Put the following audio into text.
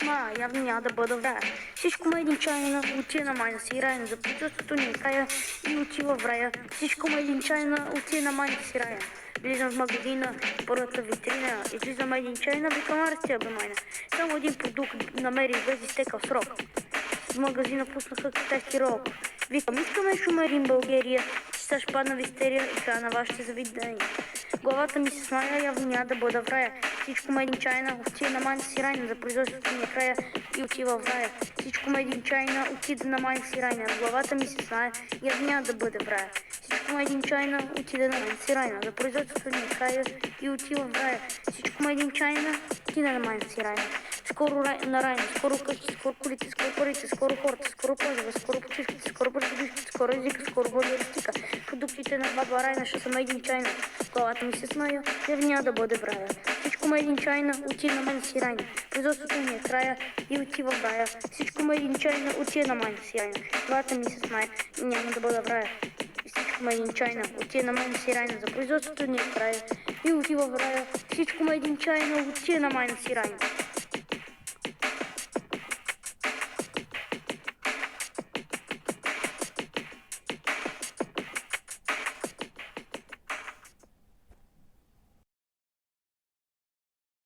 смая, явно няма да бъда в рая. Всичко ма един чай на отива на майна си рая, за присъствието ни края и отива в рая. Всичко ма един чай на отива на майна си рая. Влизам в магазина, първата витрина, излизам един чай на викамара с тя бе майна. Само един продукт намерих без изтекал срок. В магазина пуснаха китайски рок. Викам, искаме шумерин България, че сега ще падна в истерия и края на вашите завидения. Главата ми се смая, явно няма да бъда в рая. Всичко ма един чайна, отида на майна си райна, за производството ми края и отива в рая. Всичко ма един чайна, отида на майна си райна, главата ми се смая, явно няма да бъде в рая. Всичко ма един чайна, отида на майна си райна, за производството ми края и отива в рая. Всичко ма един чайна, отида на майна си райна. Скоро на райна, скоро къщи, скоро колите, скоро парите, скоро хората, скоро плажове, скоро почивките, скоро преживищите, скоро езика, скоро балеристика. Продуктите на баба Райна ще са един чайна. Главата ми се смая, явно няма да бъде в рая. Всичко ма един чайна, отида на майна си райна. Производството ми края и отива в рая. Всичко ма един чайна, отида на майна си райна. Главата ми се смая, няма да бъда в рая. Всичко ма един чайна, отида на майна си райна. За производството ни края и отива в рая. Всичко ма един чайна, отида на майна си райна.